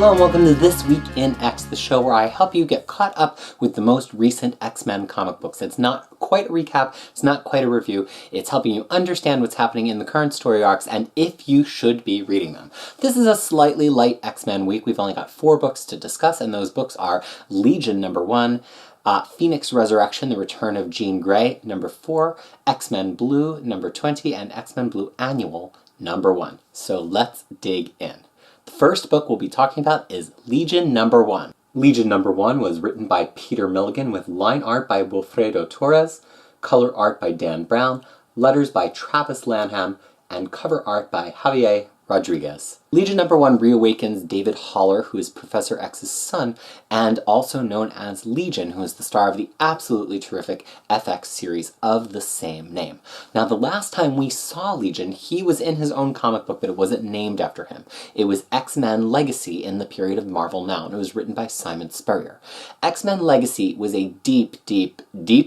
Hello and welcome to This Week in X, the show where I help you get caught up with the most recent X-Men comic books. It's not quite a recap, it's not quite a review, it's helping you understand what's happening in the current story arcs and if you should be reading them. This is a slightly light X-Men week. We've only got 4 books to discuss, and those books are Legion #1, Phoenix Resurrection, The Return of Jean Grey, #4, XMen Blue, #20, and XMen Blue Annual, #1. So let's dig in. The first book we'll be talking about is Legion #1. Legion #1 was written by Peter Milligan with line art by Wilfredo Torres, color art by Dan Brown, letters by Travis Lanham, and cover art by Javier Rodriguez. Legion #1 reawakens David Haller, who is Professor X's son, and also known as Legion, who is the star of the absolutely terrific FX series of the same name. Now, the last time we saw Legion, he was in his own comic book, but it wasn't named after him. It was X-Men Legacy in the period of Marvel Now, and it was written by Simon Spurrier. X-Men Legacy was a deep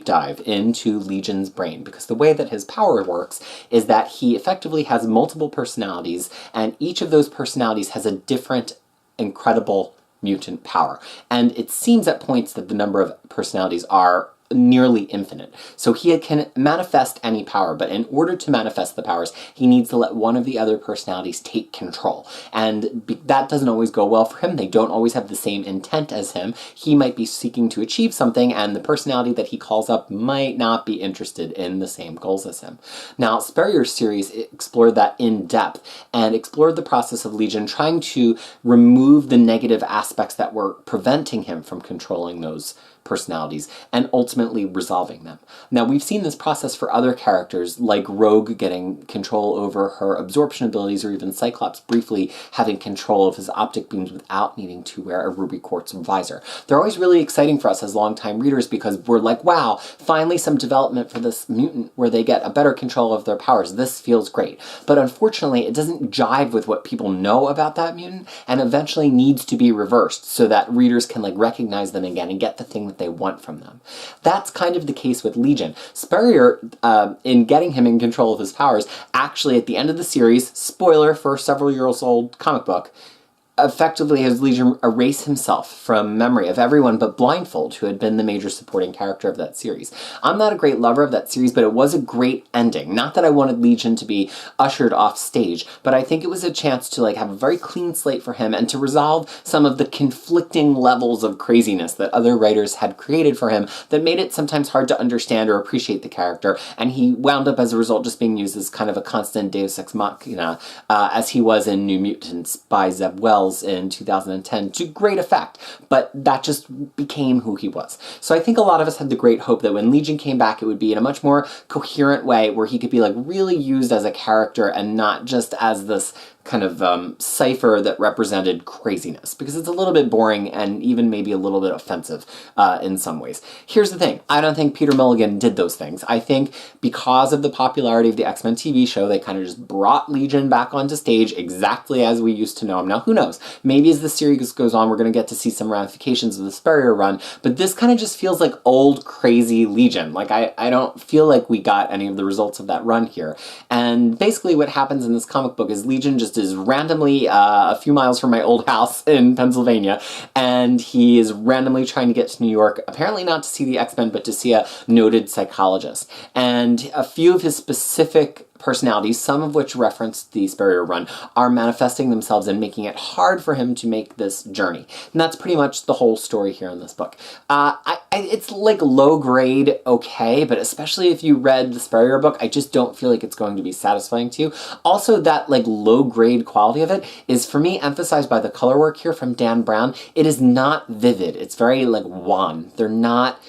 dive into Legion's brain, because the way that his power works is that he effectively has multiple personalities, and each of those personalities has a different incredible mutant power. And it seems at points that the number of personalities are nearly infinite. So he can manifest any power, but in order to manifest the powers, he needs to let one of the other personalities take control. And that doesn't always go well for him. They don't always have the same intent as him. He might be seeking to achieve something, and the personality that he calls up might not be interested in the same goals as him. Now, Spurrier's series explored that in depth and explored the process of Legion, trying to remove the negative aspects that were preventing him from controlling those personalities and ultimately resolving them. Now, we've seen this process for other characters, like Rogue getting control over her absorption abilities, or even Cyclops briefly having control of his optic beams without needing to wear a ruby quartz visor. They're always really exciting for us as longtime readers because we're like, wow, finally some development for this mutant where they get a better control of their powers. This feels great. But unfortunately, it doesn't jive with what people know about that mutant, and eventually needs to be reversed so that readers can recognize them again and get the thing that they want from them. That's kind of the case with Legion. Spurrier, in getting him in control of his powers, actually at the end of the series, spoiler for a several years old comic book, effectively has Legion erase himself from memory of everyone but Blindfold, who had been the major supporting character of that series. I'm not a great lover of that series, but it was a great ending. Not that I wanted Legion to be ushered off stage, but I think it was a chance to have a very clean slate for him and to resolve some of the conflicting levels of craziness that other writers had created for him that made it sometimes hard to understand or appreciate the character, and he wound up as a result just being used as kind of a constant deus ex machina, as he was in New Mutants by Zeb Wells in 2010 to great effect, but that just became who he was. So I think a lot of us had the great hope that when Legion came back, it would be in a much more coherent way where he could be really used as a character and not just as this kind of cipher that represented craziness, because it's a little bit boring and even maybe a little bit offensive in some ways. Here's the thing, I don't think Peter Milligan did those things. I think because of the popularity of the X-Men TV show, they kind of just brought Legion back onto stage exactly as we used to know him. Now, who knows? Maybe as the series goes on, we're going to get to see some ramifications of the Spurrier run, but this kind of just feels like old, crazy Legion. I don't feel like we got any of the results of that run here. And basically what happens in this comic book is Legion just is randomly a few miles from my old house in Pennsylvania, and he is randomly trying to get to New York, apparently not to see the X-Men, but to see a noted psychologist. And a few of his specific personalities, some of which reference the Spurrier run, are manifesting themselves and making it hard for him to make this journey. And that's pretty much the whole story here in this book. It's low grade okay, but especially if you read the Spurrier book, I just don't feel like it's going to be satisfying to you. Also, that low grade quality of it is for me emphasized by the color work here from Dan Brown. It is not vivid. It's very wan. They're not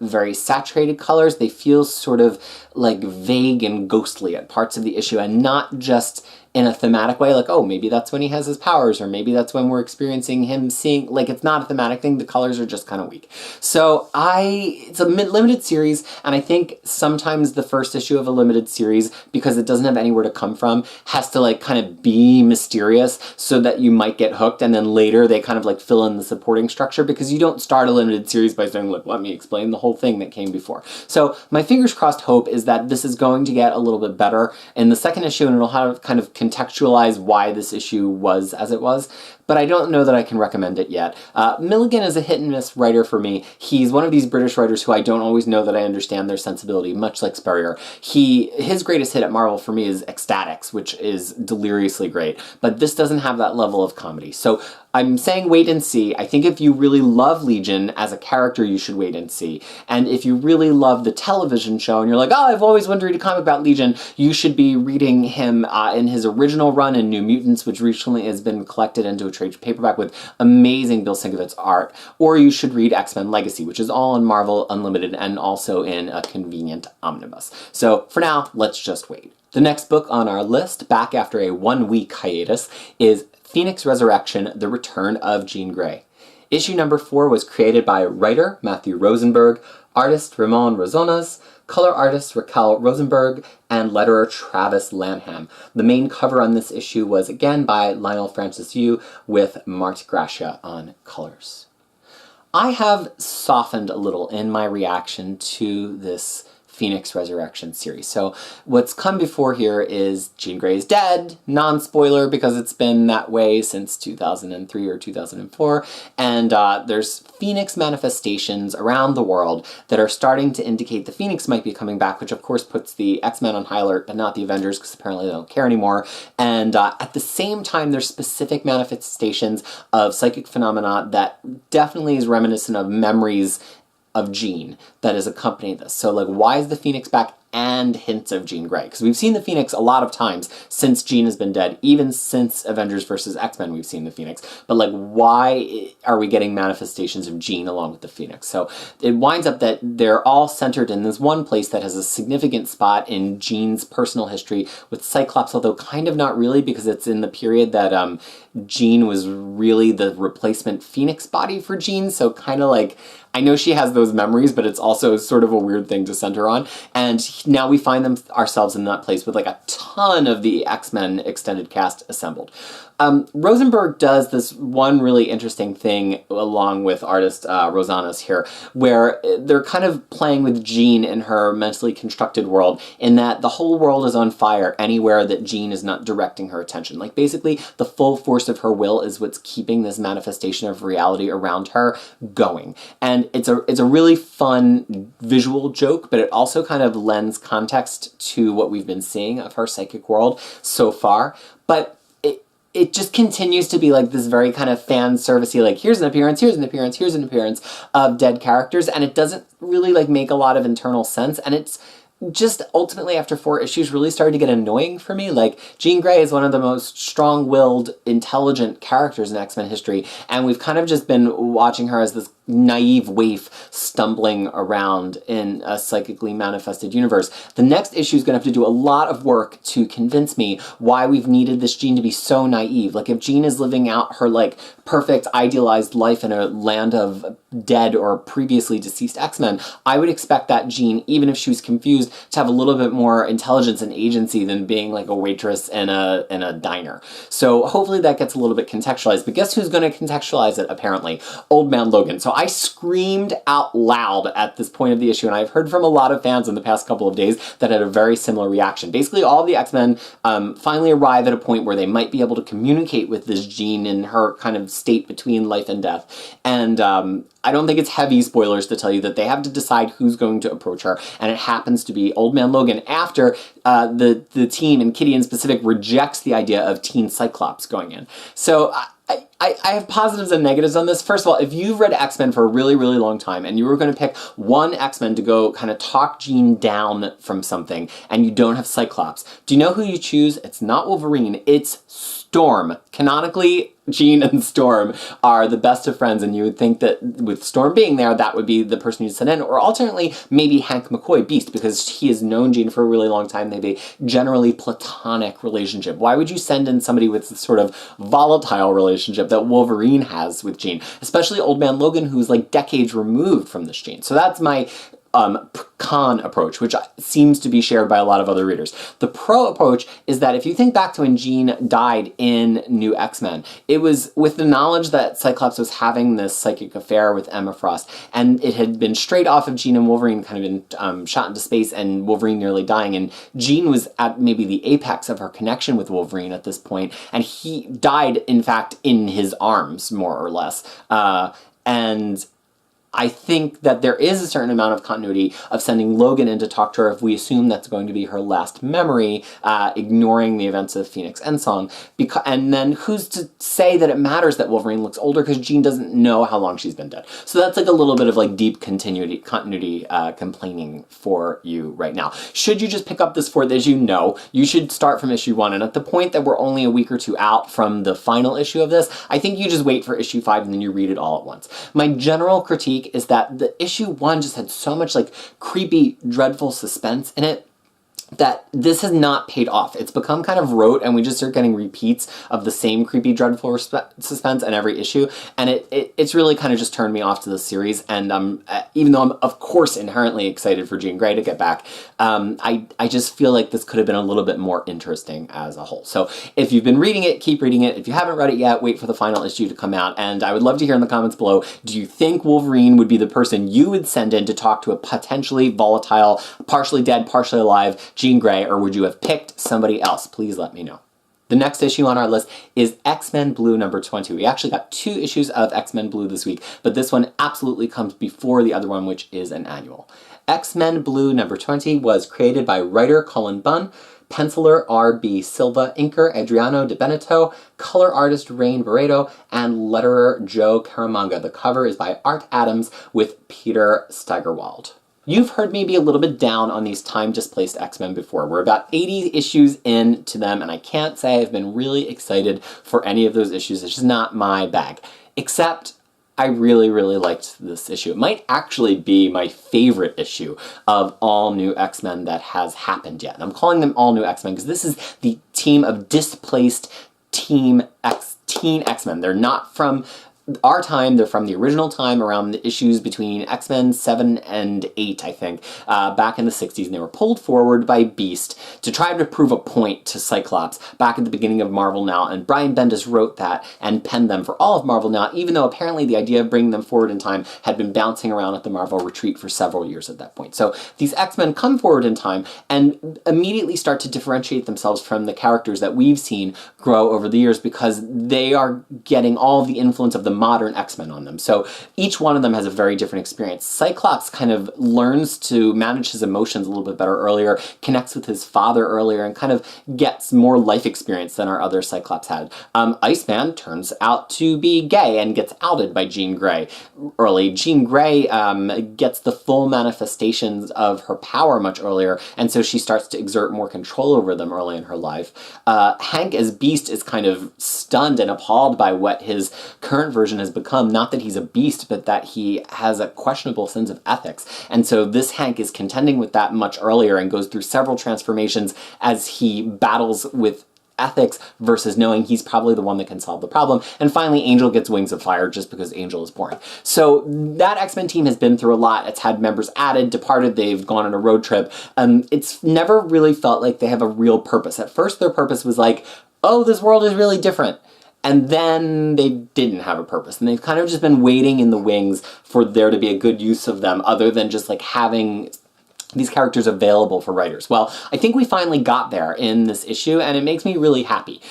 very saturated colors. They feel sort of vague and ghostly at parts of the issue, and not just in a thematic way, oh, maybe that's when he has his powers, or maybe that's when we're experiencing him seeing, it's not a thematic thing, the colors are just kind of weak. So it's a limited series, and I think sometimes the first issue of a limited series, because it doesn't have anywhere to come from, has to kind of be mysterious so that you might get hooked, and then later they kind of fill in the supporting structure, because you don't start a limited series by saying, let me explain the whole thing that came before. So my fingers crossed hope is is that this is going to get a little bit better in the second issue, and it'll have kind of contextualize why this issue was as it was, but I don't know that I can recommend it yet. Milligan is a hit and miss writer for me. He's one of these British writers who I don't always know that I understand their sensibility, much like Spurrier. His greatest hit at Marvel for me is Ecstatics, which is deliriously great, but this doesn't have that level of comedy. So I'm saying wait and see. I think if you really love Legion as a character, you should wait and see. And if you really love the television show and you're like, oh, I've always wanted to read a comic about Legion, you should be reading him in his original run in New Mutants, which recently has been collected into a trade paperback with amazing Bill Sinkovic's art. Or you should read X-Men Legacy, which is all in Marvel Unlimited and also in a convenient omnibus. So for now, let's just wait. The next book on our list, back after a 1-week hiatus, is Phoenix Resurrection, The Return of Jean Grey. Issue number 4 was created by writer Matthew Rosenberg, artist Ramon Rozonas, color artist Raquel Rosenberg, and letterer Travis Lanham. The main cover on this issue was again by Lionel Francis Yu with Mart Gracia on colors. I have softened a little in my reaction to this Phoenix Resurrection series. So what's come before here is Jean Grey is dead, non-spoiler because it's been that way since 2003 or 2004, and there's Phoenix manifestations around the world that are starting to indicate the Phoenix might be coming back, which of course puts the X-Men on high alert, but not the Avengers because apparently they don't care anymore. And at the same time, there's specific manifestations of psychic phenomena that definitely is reminiscent of memories of Jean that has accompanied this. So like, why is the Phoenix back and hints of Jean Grey? Because we've seen the Phoenix a lot of times since Jean has been dead, even since Avengers vs. X-Men we've seen the Phoenix. But like, why are we getting manifestations of Jean along with the Phoenix? So it winds up that they're all centered in this one place that has a significant spot in Jean's personal history with Cyclops, although kind of not really, because it's in the period that Jean was really the replacement Phoenix body for Jean. So kind of like, I know she has those memories, but it's also sort of a weird thing to center on. And now we find ourselves in that place with like a ton of the X-Men extended cast assembled. Rosenberg does this one really interesting thing along with artist Rosanas here, where they're kind of playing with Jean in her mentally constructed world, in that the whole world is on fire anywhere that Jean is not directing her attention. Like basically the full force of her will is what's keeping this manifestation of reality around her going. And it's a really fun visual joke, but it also kind of lends context to what we've been seeing of her psychic world so far. But it just continues to be like this very kind of fan servicey, like here's an appearance, here's an appearance, here's an appearance of dead characters, and it doesn't really like make a lot of internal sense, and it's just ultimately after 4 issues really started to get annoying for me. Like, Jean Grey is one of the most strong-willed, intelligent characters in X-Men history, and we've kind of just been watching her as this naive waif stumbling around in a psychically manifested universe. The next issue is going to have to do a lot of work to convince me why we've needed this Jean to be so naive. Like, if Jean is living out her, like, perfect, idealized life in a land of dead or previously deceased X-Men, I would expect that Jean, even if she was confused, to have a little bit more intelligence and agency than being like a waitress in a diner. So hopefully that gets a little bit contextualized, but guess who's going to contextualize it, apparently? Old Man Logan. So I screamed out loud at this point of the issue, and I've heard from a lot of fans in the past couple of days that had a very similar reaction. Basically, all the X-Men finally arrive at a point where they might be able to communicate with this Jean in her kind of state between life and death. And I don't think it's heavy spoilers to tell you that they have to decide who's going to approach her, and it happens to be Old Man Logan after the team, and Kitty in specific, rejects the idea of Teen Cyclops going in. So I have positives and negatives on this. First of all, if you've read X-Men for a really, really long time and you were going to pick one X-Men to go kind of talk Jean down from something and you don't have Cyclops, do you know who you choose? It's not Wolverine, it's Storm. Canonically, Jean and Storm are the best of friends, and you would think that with Storm being there, that would be the person you'd send in. Or alternately, maybe Hank McCoy, Beast, because he has known Jean for a really long time. They have a generally platonic relationship. Why would you send in somebody with this sort of volatile relationship that Wolverine has with Jean? Especially Old Man Logan, who's like decades removed from this Jean. So that's my con approach, which seems to be shared by a lot of other readers. The pro approach is that if you think back to when Jean died in New X-Men, it was with the knowledge that Cyclops was having this psychic affair with Emma Frost, and it had been straight off of Jean and Wolverine kind of been shot into space, and Wolverine nearly dying, and Jean was at maybe the apex of her connection with Wolverine at this point, and he died, in fact, in his arms, more or less. And I think that there is a certain amount of continuity of sending Logan in to talk to her if we assume that's going to be her last memory, ignoring the events of Phoenix Endsong. And then who's to say that it matters that Wolverine looks older, because Jean doesn't know how long she's been dead. So that's like a little bit of like deep continuity complaining for you right now. Should you just pick up this fourth issue? No. You should start from issue 1. And at the point that we're only a week or two out from the final issue of this, I think you just wait for issue 5 and then you read it all at once. My general critique is that the issue 1 just had so much like creepy, dreadful suspense in it that this has not paid off. It's become kind of rote, and we just start getting repeats of the same creepy, dreadful suspense in every issue, and it's really kind of just turned me off to the series. And even though I'm of course inherently excited for Jean Grey to get back, I just feel like this could have been a little bit more interesting as a whole. So if you've been reading it, keep reading it. If you haven't read it yet, wait for the final issue to come out, and I would love to hear in the comments below, do you think Wolverine would be the person you would send in to talk to a potentially volatile, partially dead, partially alive Jean Grey, or would you have picked somebody else? Please let me know. The next issue on our list is X-Men Blue number 20. We actually got 2 issues of X-Men Blue this week, but this one absolutely comes before the other one, which is an annual. X-Men Blue number 20 was created by writer Cullen Bunn, penciler R.B. Silva, inker Adriano De Benedetto, color artist Rain Barreto, and letterer Joe Caramagna. The cover is by Art Adams with Peter Steigerwald. You've heard me be a little bit down on these time-displaced X-Men before. We're about 80 issues into them, and I can't say I've been really excited for any of those issues. It's just not my bag. Except, I really, really liked this issue. It might actually be my favorite issue of all new X-Men that has happened yet. And I'm calling them all new X-Men because this is the team of displaced teen X-Men. They're not from our time, they're from the original time around the issues between X-Men 7 and 8, I think, back in the 60s, and they were pulled forward by Beast to try to prove a point to Cyclops back at the beginning of Marvel Now, and Brian Bendis wrote that and penned them for all of Marvel Now, even though apparently the idea of bringing them forward in time had been bouncing around at the Marvel Retreat for several years at that point. So these X-Men come forward in time and immediately start to differentiate themselves from the characters that we've seen grow over the years, because they are getting all of the influence of the modern X-Men on them. So each one of them has a very different experience. Cyclops kind of learns to manage his emotions a little bit better earlier, connects with his father earlier, and kind of gets more life experience than our other Cyclops had. Iceman turns out to be gay and gets outed by Jean Grey early. Jean Grey gets the full manifestations of her power much earlier, and so she starts to exert more control over them early in her life. Hank as Beast is kind of stunned and appalled by what his current version has become. Not that he's a beast, but that he has a questionable sense of ethics. And so this Hank is contending with that much earlier and goes through several transformations as he battles with ethics versus knowing he's probably the one that can solve the problem. And finally, Angel gets wings of fire just because Angel is boring. So that X-Men team has been through a lot. It's had members added, departed, they've gone on a road trip. It's never really felt like they have a real purpose. At first, their purpose was like, oh, this world is really different. And then they didn't have a purpose. And they've kind of just been waiting in the wings for there to be a good use of them, other than just like having these characters available for writers. Well, I think we finally got there in this issue, and it makes me really happy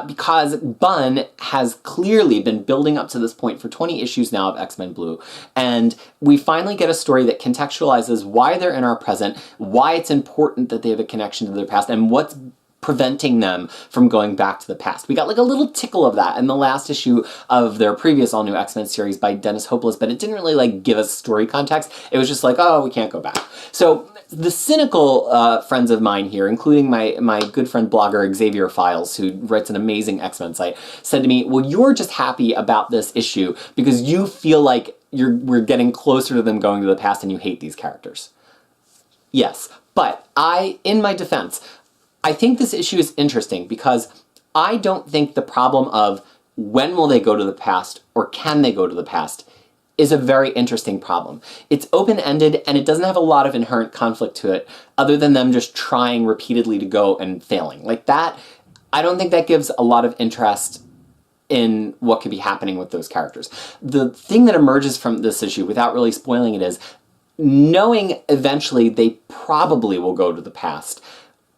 because Bunn has clearly been building up to this point for 20 issues now of X-Men Blue, and we finally get a story that contextualizes why they're in our present, why it's important that they have a connection to their past, and what's preventing them from going back to the past. We got like a little tickle of that in the last issue of their previous all-new X-Men series by Dennis Hopeless, but it didn't really like give us story context. It was just like, oh, we can't go back. So the cynical friends of mine here, including my good friend blogger Xavier Files, who writes an amazing X-Men site, said to me, well, you're just happy about this issue because you feel like we're getting closer to them going to the past and you hate these characters. Yes, but in my defense, I think this issue is interesting because I don't think the problem of when will they go to the past or can they go to the past is a very interesting problem. It's open-ended and it doesn't have a lot of inherent conflict to it other than them just trying repeatedly to go and failing. Like that, I don't think that gives a lot of interest in what could be happening with those characters. The thing that emerges from this issue, without really spoiling it, is knowing eventually they probably will go to the past.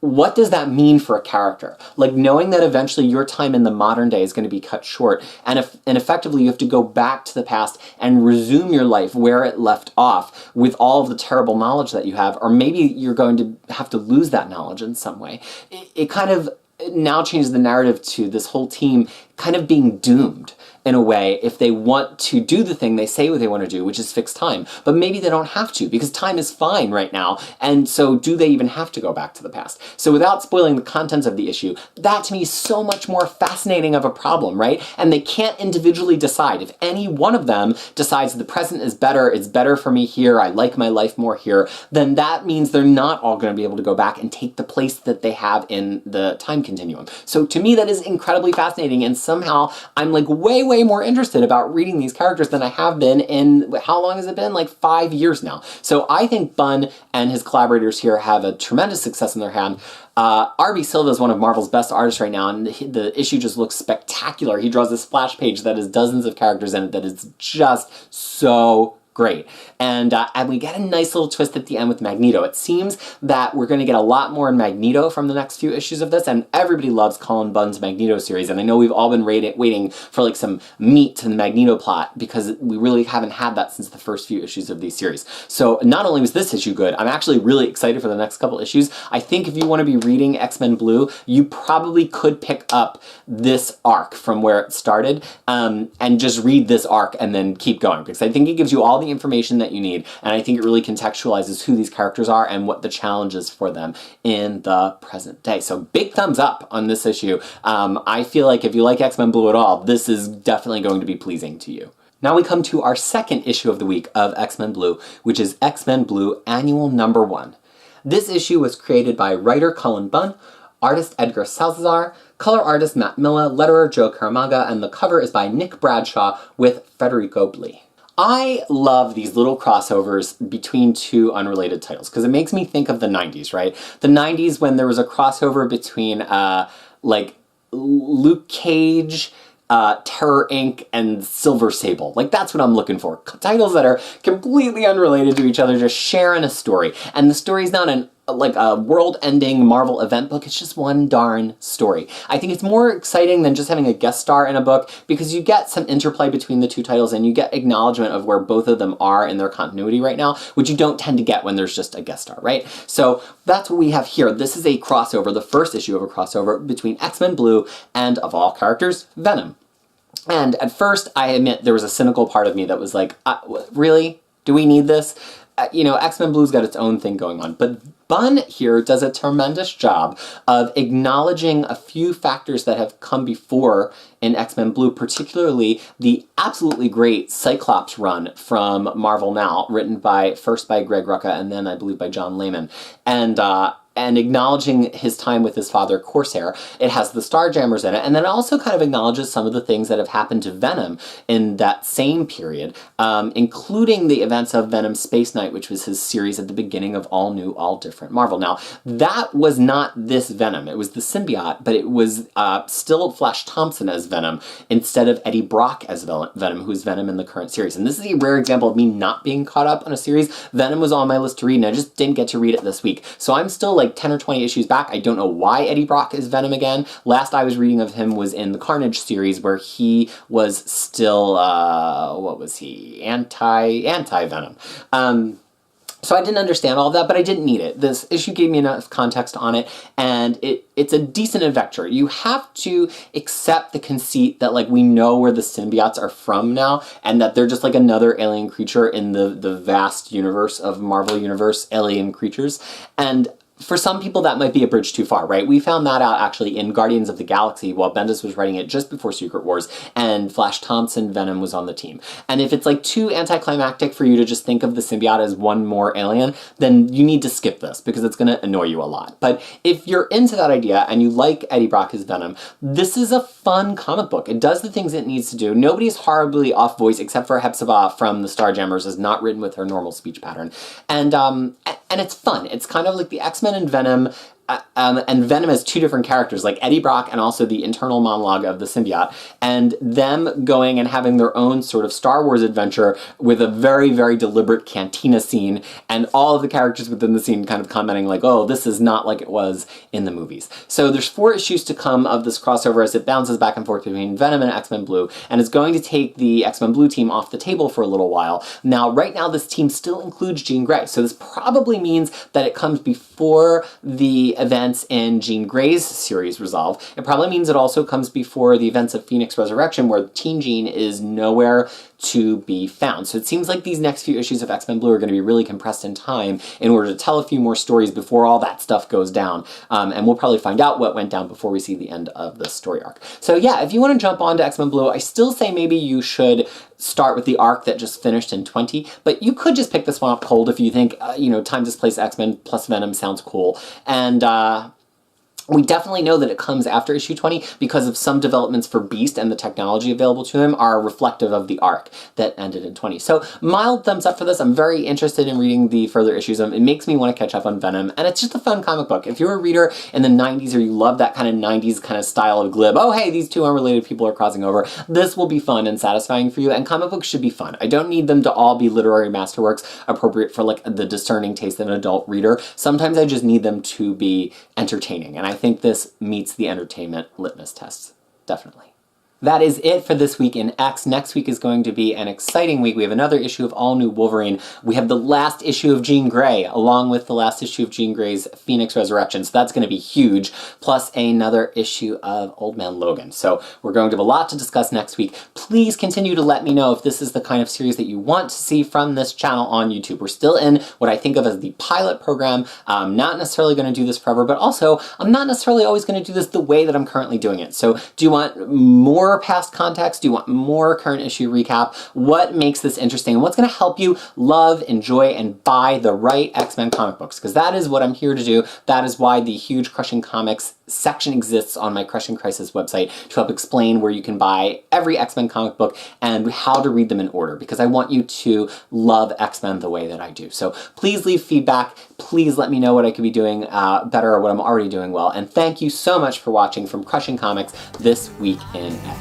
What does that mean for a character? Like knowing that eventually your time in the modern day is going to be cut short and effectively you have to go back to the past and resume your life where it left off with all of the terrible knowledge that you have, or maybe you're going to have to lose that knowledge in some way. It kind of now changes the narrative to this whole team kind of being doomed in a way if they want to do the thing they say what they want to do, which is fix time. But maybe they don't have to because time is fine right now. And so do they even have to go back to the past? So without spoiling the contents of the issue, that to me is so much more fascinating of a problem, right? And they can't individually decide. If any one of them decides the present is better, it's better for me here, I like my life more here, then that means they're not all going to be able to go back and take the place that they have in the time continuum. So to me that is incredibly fascinating, and somehow I'm like way more interested about reading these characters than I have been in, how long has it been? Like 5 years now. So I think Bunn and his collaborators here have a tremendous success in their hand. R.B. Silva is one of Marvel's best artists right now, and the issue just looks spectacular. He draws this splash page that has dozens of characters in it that is just so great. And we get a nice little twist at the end with Magneto. It seems that we're going to get a lot more in Magneto from the next few issues of this, and everybody loves Colin Bunn's Magneto series, and I know we've all been waiting for like some meat to the Magneto plot because we really haven't had that since the first few issues of these series. So not only was this issue good, I'm actually really excited for the next couple issues. I think if you want to be reading X-Men Blue, you probably could pick up this arc from where it started and just read this arc and then keep going, because I think it gives you all the information that you need, and I think it really contextualizes who these characters are and what the challenge is for them in the present day. So big thumbs up on this issue. I feel like if you like X-Men Blue at all, this is definitely going to be pleasing to you. Now we come to our second issue of the week of X-Men Blue, which is X-Men Blue Annual Number 1. This issue was created by writer Cullen Bunn, artist Edgar Salazar, color artist Matt Milla, letterer Joe Caramaga, and the cover is by Nick Bradshaw with Federico Blee. I love these little crossovers between two unrelated titles because it makes me think of the 90s, right? The 90s when there was a crossover between like Luke Cage, Terror Inc., and Silver Sable. Like that's what I'm looking for. Titles that are completely unrelated to each other, just sharing a story. And the story's not like a world-ending Marvel event book, it's just one darn story. I think it's more exciting than just having a guest star in a book because you get some interplay between the two titles and you get acknowledgement of where both of them are in their continuity right now, which you don't tend to get when there's just a guest star, right? So that's what we have here. This is a crossover, the first issue of a crossover between X-Men Blue and, of all characters, Venom. And at first, I admit, there was a cynical part of me that was like, really? Do we need this? You know, X-Men Blue's got its own thing going on, but Bunn here does a tremendous job of acknowledging a few factors that have come before in X-Men Blue, particularly the absolutely great Cyclops run from Marvel Now, written first by Greg Rucka and then I believe by John Layman. And acknowledging his time with his father, Corsair. It has the Starjammers in it, and then it also kind of acknowledges some of the things that have happened to Venom in that same period, including the events of Venom Space Knight, which was his series at the beginning of All New, All Different Marvel. Now, that was not this Venom. It was the symbiote, but it was still Flash Thompson as Venom instead of Eddie Brock as Venom, who's Venom in the current series. And this is a rare example of me not being caught up on a series. Venom was on my list to read, and I just didn't get to read it this week. So I'm still like 10 or 20 issues back. I don't know why Eddie Brock is Venom again. Last I was reading of him was in the Carnage series where he was still, what was he? Anti-Venom. So I didn't understand all of that, but I didn't need it. This issue gave me enough context on it, and it's a decent adventure. You have to accept the conceit that like we know where the symbiotes are from now, and that they're just like another alien creature in the vast universe of Marvel Universe alien creatures. And for some people that might be a bridge too far, right? We found that out actually in Guardians of the Galaxy while Bendis was writing it just before Secret Wars, and Flash Thompson Venom was on the team. And if it's like too anticlimactic for you to just think of the symbiote as one more alien, then you need to skip this because it's going to annoy you a lot. But if you're into that idea and you like Eddie Brock as Venom, this is a fun comic book. It does the things it needs to do. Nobody's horribly off voice except for Hepzibah from the Starjammers is not written with her normal speech pattern. And it's fun. It's kind of like the X-Men and Venom, and Venom has two different characters, like Eddie Brock and also the internal monologue of the symbiote, and them going and having their own sort of Star Wars adventure with a very, very deliberate cantina scene, and all of the characters within the scene kind of commenting like, oh, this is not like it was in the movies. So there's 4 issues to come of this crossover as it bounces back and forth between Venom and X-Men Blue, and it's going to take the X-Men Blue team off the table for a little while. Now, right now, this team still includes Jean Grey, so this probably means that it comes before the events in Jean Grey's series resolve. It probably means it also comes before the events of Phoenix Resurrection, where Teen Jean is nowhere to be found. So it seems like these next few issues of X-Men Blue are going to be really compressed in time in order to tell a few more stories before all that stuff goes down. And we'll probably find out what went down before we see the end of the story arc. So yeah, if you want to jump onto X-Men Blue, I still say maybe you should start with the arc that just finished in 20, but you could just pick this one up cold if you think, Time Displaced X-Men plus Venom sounds cool. And we definitely know that it comes after issue 20 because of some developments for Beast and the technology available to him are reflective of the arc that ended in 20. So mild thumbs up for this. I'm very interested in reading the further issues. It makes me want to catch up on Venom, and it's just a fun comic book. If you're a reader in the 90s or you love that kind of 90s kind of style of glib, oh hey, these two unrelated people are crossing over, this will be fun and satisfying for you, and comic books should be fun. I don't need them to all be literary masterworks appropriate for like the discerning taste of an adult reader. Sometimes I just need them to be entertaining, and I think this meets the entertainment litmus tests, definitely. That is it for this week in X. Next week is going to be an exciting week. We have another issue of All New Wolverine. We have the last issue of Jean Grey, along with the last issue of Jean Grey's Phoenix Resurrection, so that's going to be huge, plus another issue of Old Man Logan. So we're going to have a lot to discuss next week. Please continue to let me know if this is the kind of series that you want to see from this channel on YouTube. We're still in what I think of as the pilot program. I'm not necessarily going to do this forever, but also I'm not necessarily always going to do this the way that I'm currently doing it. So do you want more past context? Do you want more current issue recap? What makes this interesting? What's going to help you love, enjoy, and buy the right X-Men comic books? Because that is what I'm here to do. That is why the huge Crushing Comics section exists on my Crushing Crisis website to help explain where you can buy every X-Men comic book and how to read them in order, because I want you to love X-Men the way that I do. So please leave feedback. Please let me know what I could be doing better or what I'm already doing well. And thank you so much for watching from Crushing Comics this week in X.